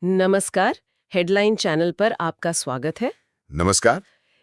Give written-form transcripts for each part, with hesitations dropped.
नमस्कार। Headline channel पर आपका स्वागत है। नमस्कार।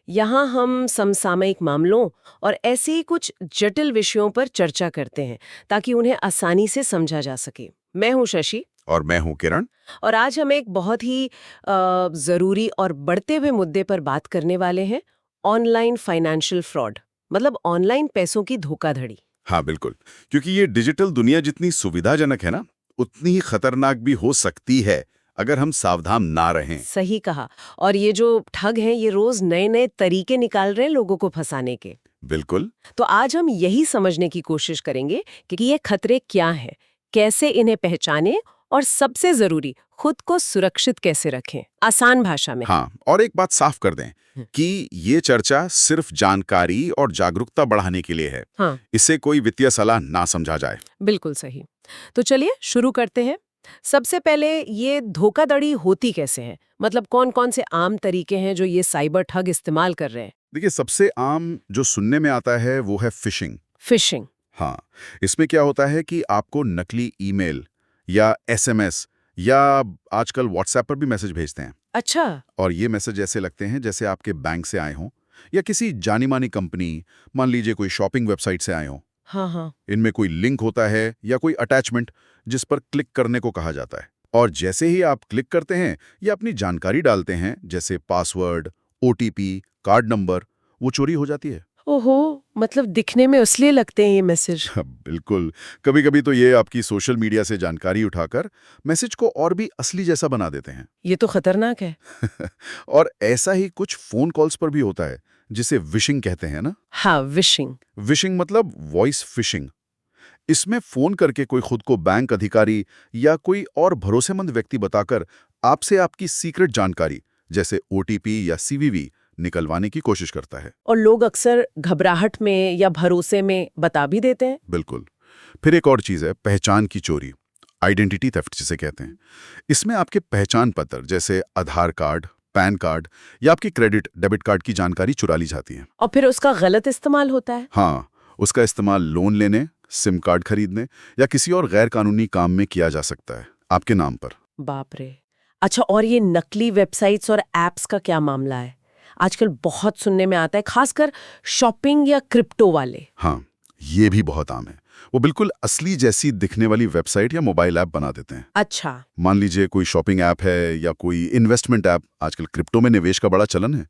यहाँ हम समसामयिक मामलों और ऐसे ही कुछ जटिल विषयों पर चर्चा करते हैं ताकि उन्हें आसानी से समझा जा सके। मैं हूँ शशि और मैं हूं किरण। और आज हम एक बहुत ही ज़रूरी और बढ़ते हुए मुद्दे पर बात करने वाले हैं। ऑनलाइन फाइनेंशियल फ्रॉड, मतलब ऑनलाइन पैसों की धोखाधड़ी। हाँ बिल्कुल, क्योंकि ये डिजिटल दुनिया जितनी सुविधाजनक है ना, उतनी ही खतरनाक भी हो सकती है अगर हम सावधान ना रहें। सही कहा। और ये जो ठग हैं ये रोज नए नए तरीके निकाल रहे हैं लोगों को फंसाने के। बिल्कुल। तो आज हम यही समझने की कोशिश करेंगे कि ये खतरे क्या हैं, कैसे इन्हें पहचानें और सबसे जरूरी खुद को सुरक्षित कैसे रखें, आसान भाषा में। हाँ, और एक बात साफ कर दें हम्म, कि ये चर्चा सिर्फ जानकारी और जागरूकता बढ़ाने के लिए है। हाँ, इससे कोई वित्तीय सलाह ना समझा जाए। बिल्कुल सही। तो चलिए शुरू करते हैं। सबसे पहले ये धोखाधड़ी होती कैसे है, मतलब कौन कौन से आम तरीके हैं जो ये साइबर ठग इस्तेमाल कर रहे हैं। देखिए, सबसे आम जो सुनने में आता है वो है फिशिंग। फिशिंग। हाँ, इसमें क्या होता है कि आपको नकली ईमेल या एसएमएस या आजकल व्हाट्सएप पर भी मैसेज भेजते हैं। अच्छा। और ये मैसेज ऐसे लगते हैं जैसे आपके बैंक से आए हों या किसी जानी-मानी कंपनी, मान लीजिए कोई शॉपिंग वेबसाइट से आए हों। हाँ हाँ। इनमें कोई लिंक होता है या कोई अटैचमेंट जिस पर क्लिक करने को कहा जाता है। और जैसे ही आप क्लिक करते हैं या अपनी जानकारी डालते हैं, जैसे पासवर्ड, ओटीपी, कार्ड नंबर, वो चोरी हो जाती है। ओहो, मतलब दिखने में इसलिए लगते हैं ये मैसेज। हाँ, बिल्कुल। कभी-कभी तो ये आपकी सोशल मीडिया से जानकारी उठाकर मैसेज को और भी असली जैसा बना देते हैं। ये तो खतरनाक है। और ऐसा ही कुछ फोन कॉल्स पर भी होता है, जिसे विशिंग कहते हैं ना। हाँ, विशिंग। विशिंग मतलब वॉइस फिशिंग। इसमें फोन करके कोई खुद को बैंक अधिकारी या कोई और भरोसेमंद व्यक्ति बताकर आपसे आपकी सीक्रेट जानकारी, जैसे ओटीपी या सीवीवी, निकलवाने की कोशिश करता है। और लोग अक्सर घबराहट में या भरोसे में बता भी देते हैं। बिल्कुल। फिर एक और चीज है पहचान की चोरी, आइडेंटिटी थेफ्ट जिसे कहते हैं। इसमें आपके पहचान पत्र, जैसे आधार कार्ड, पैन कार्ड या आपकी क्रेडिट डेबिट कार्ड की जानकारी चुरा ली जाती है। और फिर उसका गलत इस्तेमाल होता है। हाँ, उसका इस्तेमाल लोन लेने, सिम कार्ड खरीदने या किसी और गैर कानूनी काम में किया जा सकता है, आपके नाम पर। बाप रे। अच्छा, और ये नकली वेबसाइट्स और एप्स का क्या मामला है? आजकल बहुत सुनने में आता है, खासकर शॉपिंग या क्रिप्टो वाले। हाँ, ये भी बहुत आम है। वो बिल्कुल असली जैसी दिखने वाली वेबसाइट या मोबाइल ऐप बना देते हैं। अच्छा। मान लीजिए कोई शॉपिंग ऐप है या कोई इन्वेस्टमेंट ऐप, आजकल क्रिप्टो में निवेश का बड़ा चलन है।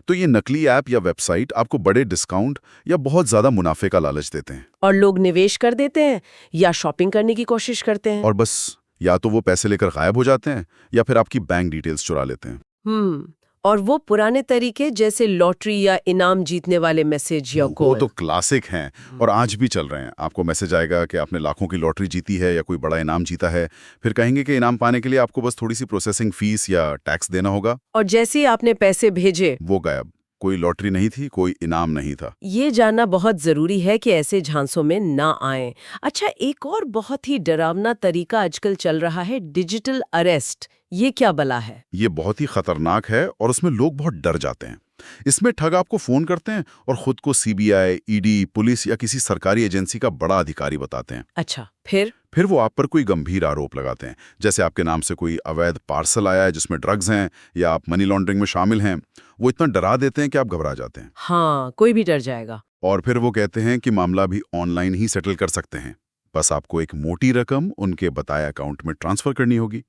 तो ये नकली ऐप या वेबसाइट आपको बड़े डिस्काउंट या बहुत ज्यादा मुनाफे का लालच देते हैं। और लोग निवेश कर देते हैं या शॉपिंग करने की कोशिश करते हैं। और बस, या तो वो पैसे लेकर गायब हो जाते हैं या फिर आपकी बैंक डिटेल्स चुरा लेते हैं। और वो पुराने तरीके जैसे लॉटरी या इनाम जीतने वाले मैसेज या वो कॉल। तो क्लासिक हैं और आज भी चल रहे हैं। आपको मैसेज आएगा कि आपने लाखों की लॉटरी जीती है या कोई बड़ा इनाम जीता है। फिर कहेंगे कि इनाम पाने के लिए आपको बस थोड़ी सी प्रोसेसिंग फीस या टैक्स देना होगा। और जैसे ही आपने पैसे भेजे, वो गायब। कोई लॉटरी नहीं थी, कोई इनाम नहीं था। ये जानना बहुत जरूरी है कि ऐसे झांसों में ना आएं। अच्छा, एक और बहुत ही डरावना तरीका आजकल चल रहा है, डिजिटल अरेस्ट। ये क्या बला है? ये बहुत ही खतरनाक है और उसमें लोग बहुत डर जाते हैं। इसमें ठग आपको फोन करते हैं और खुद को सीबीआई, ईडी, पुलिस या किसी सरकारी एजेंसी का बड़ा अधिकारी बताते हैं। अच्छा, फिर वो आप पर कोई गंभीर आरोप लगाते हैं, जैसे आपके नाम से कोई अवैध पार्सल आया है जिसमें ड्रग्स हैं या आप मनी लॉन्ड्रिंग में शामिल हैं। वो इतना डरा देते हैं कि आप घबरा जाते हैं। हाँ, कोई भी डर जाएगा। और फिर वो कहते हैं कि मामला भी ऑनलाइन ही सेटल कर सकते हैं, बस आपको एक मोटी रकम उनके बताए अकाउंट में ट्रांसफर करनी होगी।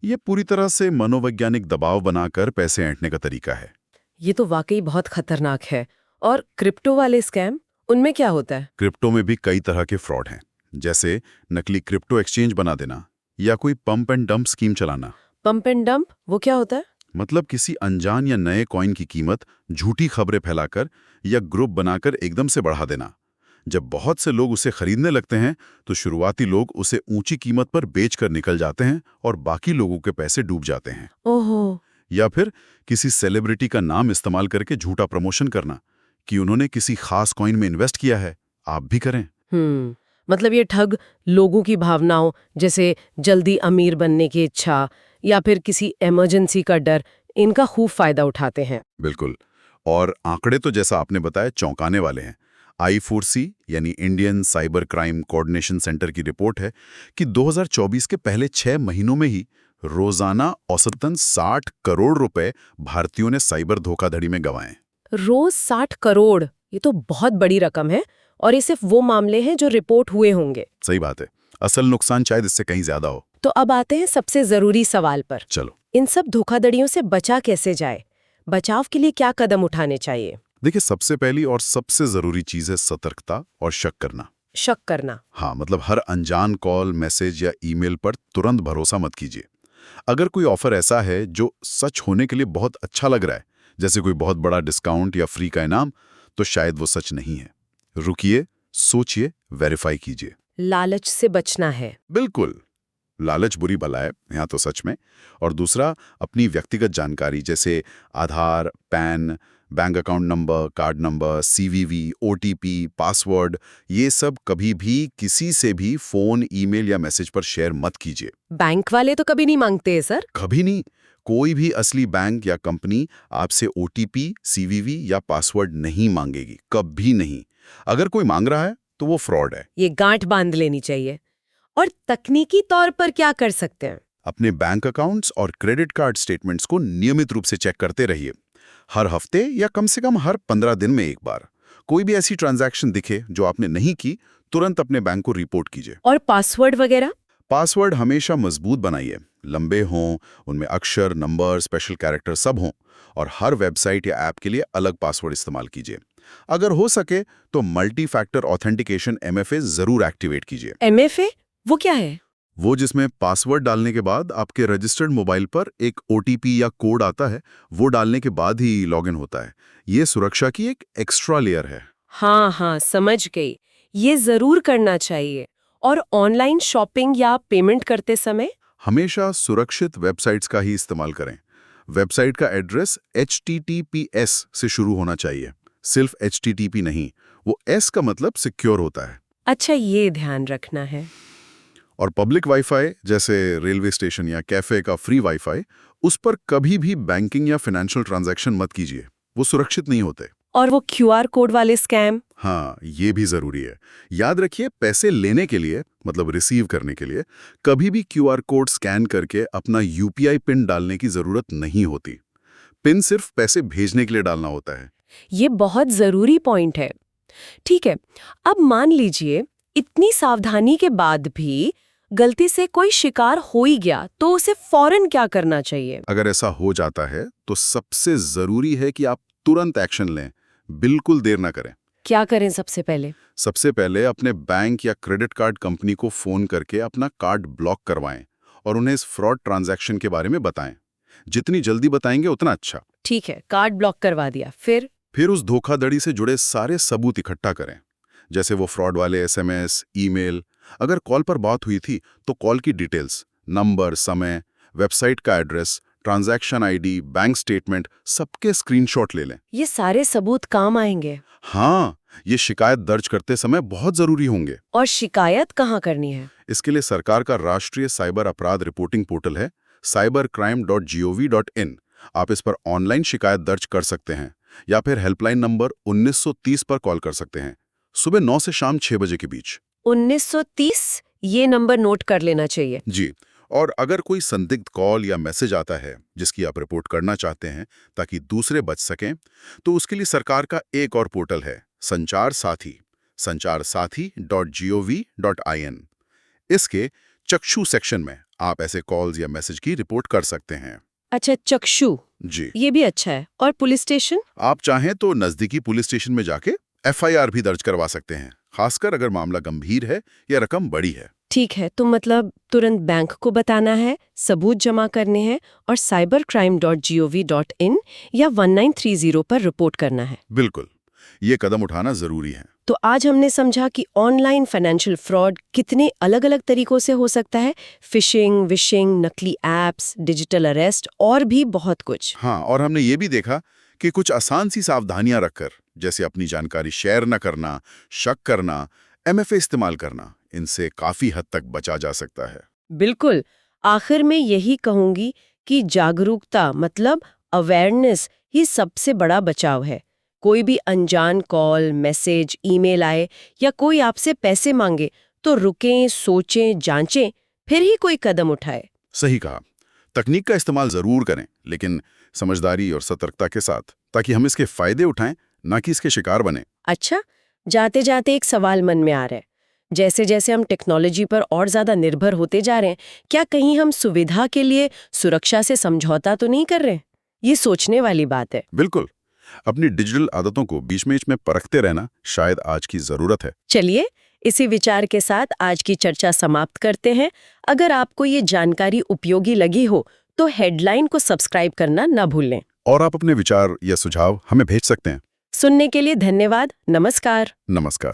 ये पूरी तरह से मनोवैज्ञानिक दबाव बनाकर पैसे ऐंठने का तरीका है। ये तो वाकई बहुत खतरनाक है। और क्रिप्टो वाले स्कैम, उनमें क्या होता है? क्रिप्टो में भी कई तरह के फ्रॉड हैं, जैसे नकली क्रिप्टो एक्सचेंज बना देना या कोई पंप एंड डंप स्कीम चलाना। पंप एंड डंप, वो क्या होता है? मतलब किसी अनजान या नए कॉइन की कीमत झूठी खबरें फैलाकर या ग्रुप बनाकर एकदम से बढ़ा देना। जब बहुत से लोग उसे खरीदने लगते हैं तो शुरुआती लोग उसे ऊंची कीमत पर बेचकर निकल जाते हैं और बाकी लोगों के पैसे डूब जाते हैं। ओहो। या फिर किसी सेलिब्रिटी का नाम इस्तेमाल करके झूठा प्रमोशन करना कि उन्होंने किसी खास कॉइन में इन्वेस्ट किया है, आप भी करें। मतलब ये ठग लोगों की भावनाओं, जैसे जल्दी अमीर बनने की इच्छा या फिर किसी इमरजेंसी का डर, इनका खूब फायदा उठाते हैं। बिल्कुल। और आंकड़े तो जैसा आपने बताया चौंकाने वाले हैं। I4C यानी Indian cyber crime coordination centre की रिपोर्ट है कि 2024 के पहले 6 महीनों में ही रोजाना औसतन 60 करोड़ रुपए भारतीयों ने साइबर धोखाधड़ी में गंवाए। रोज 60 करोड़, ये तो बहुत बड़ी रकम है। और ये सिर्फ वो मामले हैं जो रिपोर्ट हुए होंगे। सही बात है, असल नुकसान शायद इससे कहीं ज्यादा हो। तो अब आते हैं सबसे जरूरी सवाल पर। चलो, इन सब धोखाधड़ियों से बचा कैसे जाए? बचाव के लिए क्या कदम उठाने चाहिए? देखिए, सबसे पहली और सबसे जरूरी चीज है सतर्कता और शक करना। शक करना। हाँ, मतलब हर अनजान कॉल, मैसेज या ईमेल पर तुरंत भरोसा मत कीजिए। अगर कोई ऑफर ऐसा है जो सच होने के लिए बहुत अच्छा लग रहा है, जैसे कोई बहुत बड़ा डिस्काउंट या फ्री का इनाम, तो शायद वो सच नहीं है। रुकिए, सोचिए, वेरीफाई कीजिए। लालच से बचना है। बिल्कुल, लालच बुरी बला है यहाँ तो सच में। और दूसरा, अपनी व्यक्तिगत जानकारी जैसे Aadhaar, PAN, bank account number, card number, CVV, OTP, password, ये सब कभी भी किसी से भी फोन, ईमेल या मैसेज पर शेयर मत कीजिए। बैंक वाले तो कभी नहीं मांगते हैं सर। कभी नहीं। कोई भी असली बैंक या कंपनी आपसे ओटीपी, सीवीवी या पासवर्ड नहीं मांगेगी, कभी नहीं। अगर कोई मांग रहा है तो वो फ्रॉड है। ये गांठ बांध लेनी चाहिए। और तकनीकी तौर पर क्या कर सकते हैं? अपने बैंक अकाउंट्स और क्रेडिट कार्ड स्टेटमेंट्स को नियमित रूप से चेक करते रहिए। हर हफ्ते या कम से कम हर 15 दिन में एक बार। कोई भी ऐसी ट्रांजैक्शन दिखे जो आपने नहीं की, तुरंत अपने बैंक को रिपोर्ट कीजिए। और पासवर्ड वगैरह? पासवर्ड हमेशा मजबूत बनाइए, लंबे हों, उनमें अक्षर, नंबर, स्पेशल कैरेक्टर सब हों। और हर वेबसाइट या ऐप के लिए अलग पासवर्ड इस्तेमाल कीजिए। अगर हो सके तो मल्टी फैक्टर ऑथेंटिकेशन MFA जरूर एक्टिवेट कीजिए। MFA? वो क्या है? वो जिसमें पासवर्ड डालने के बाद आपके रजिस्टर्ड मोबाइल पर एक OTP या कोड आता है, वो डालने के बाद ही लॉगिन होता है। ये सुरक्षा की एक एक्स्ट्रा लेयर है। हाँ हाँ, समझ गई। ये जरूर करना चाहिए। और ऑनलाइन शॉपिंग या पेमेंट करते समय? हमेशा सुरक्षित वेबसाइट्स का ही इस्तेमाल करें। वेबसाइट का एड्रेस HTTPS से शुरू होना चाहिए, सिर्फ HTTP नहीं। वो S का मतलब सिक्योर होता है। अच्छा, ये ध्यान रखना है। और पब्लिक वाईफाई जैसे रेलवे स्टेशन या कैफे का फ्री वाईफाई, उस पर कभी भी बैंकिंग या फाइनेंशियल ट्रांजैक्शन मत कीजिए, वो सुरक्षित नहीं होते। और वो QR कोड वाले स्कैम? हाँ, ये भी जरूरी है। याद रखिए, पैसे लेने के लिए, मतलब रिसीव करने के लिए, कभी भी QR कोड स्कैन करके अपना UPI पिन डालने की जरूरत नहीं होती। पिन सिर्फ पैसे भेजने के लिए डालना होता है। ये बहुत जरूरी पॉइंट है। ठीक है, अब मान लीजिए इतनी सावधानी के बाद भी गलती से कोई शिकार हो ही गया, तो उसे फौरन क्या करना चाहिए? अगर ऐसा हो जाता है तो सबसे जरूरी है कि आप तुरंत एक्शन लें, बिल्कुल देर ना करें। क्या करें सबसे पहले? सबसे पहले अपने बैंक या क्रेडिट कार्ड कंपनी को फोन करके अपना कार्ड ब्लॉक करवाएं और उन्हें इस फ्रॉड ट्रांजैक्शन के बारे में बताएं। जितनी जल्दी बताएंगे उतना अच्छा। ठीक है, कार्ड ब्लॉक करवा दिया, फिर उस धोखाधड़ी से जुड़े सारे सबूत इकट्ठा करें, जैसे वो फ्रॉड वाले SMS, ईमेल। अगर कॉल पर बात हुई थी तो कॉल की डिटेल्स, नंबर, समय, वेबसाइट का address, transaction ID, bank statement, सबके स्क्रीनशॉट ले लें। ये सारे सबूत काम आएंगे? हाँ, ये शिकायत दर्ज करते समय बहुत जरूरी होंगे। और शिकायत कहाँ करनी है? इसके लिए सरकार का राष्ट्रीय साइबर अपराध रिपोर्टिंग पोर्टल है cybercrime.gov.in। आप इस पर ऑनलाइन शिकायत दर्ज कर सकते हैं या फिर हेल्पलाइन नंबर 1930 पर कॉल कर सकते हैं, सुबह 9 से शाम 6 बजे के बीच। 1930? ये नंबर नोट कर लेना चाहिए। जी। और अगर कोई संदिग्ध कॉल या मैसेज आता है जिसकी आप रिपोर्ट करना चाहते हैं ताकि दूसरे बच सकें, तो उसके लिए सरकार का एक और पोर्टल है, संचार साथी, sancharsaathi.gov.in। इसके चक्षु सेक्शन में आप ऐसे कॉल्स या मैसेज की रिपोर्ट कर सकते हैं। अच्छा, चक्षु, जी। ये भी अच्छा है। और पुलिस स्टेशन? आप चाहें तो नजदीकी पुलिस स्टेशन में जाके FIR भी दर्ज करवा सकते हैं, खासकर अगर मामला गंभीर है या रकम बड़ी है। ठीक है, तो मतलब तुरंत बैंक को बताना है, सबूत जमा करने हैं और cybercrime.gov.in या 1930 पर रिपोर्ट करना है। बिल्कुल, ये कदम उठाना जरूरी है। तो आज हमने समझा कि ऑनलाइन फाइनेंशियल फ्रॉड कितने अलग-अलग तरीकों से हो सकता है। फिशिंग, विशिंग, नकली एप्स, डिजिटल अरेस्ट और भी बहुत कुछ। हाँ, और हमने ये भी देखा कि कुछ आसान सी सावधानियां रखकर, जैसे अपनी जानकारी शेयर न करना, शक करना, MFA इस्तेमाल करना, इनसे काफी हद तक बचा जा सकता है। बिल्कुल। आखिर में यही कहूंगी कि जागरूकता मतलब अवेयरनेस ही सबसे बड़ा बचाव है। कोई भी अनजान कॉल, मैसेज, ईमेल आए या कोई आपसे पैसे मांगे तो रुकें, सोचें, जांचें, फिर ही कोई कदम उठाए। सही कहा। तकनीक का इस्तेमाल ज़रूर करें, लेकिन समझदारी और सतर्कता के साथ, ताकि हम इसके फ़ायदे उठाएं, ना कि इसके शिकार बने। अच्छा, जाते जाते एक सवाल मन में आ रहा है। जैसे जैसे हम टेक्नोलॉजी पर और ज्यादा निर्भर होते जा रहे हैं, क्या कहीं हम सुविधा के लिए सुरक्षा से समझौता तो नहीं कर रहे? ये सोचने वाली बात है। बिल्कुल। अपनी डिजिटल आदतों को बीच में परखते रहना शायद आज की ज़रूरत है। चलिए, इसी विचार के साथ आज की चर्चा समाप्त करते हैं। अगर आपको ये जानकारी उपयोगी लगी हो तो हेडलाइन को सब्सक्राइब करना न भूलें। और आप अपने विचार या सुझाव हमें भेज सकते हैं। सुनने के लिए धन्यवाद। नमस्कार। नमस्कार।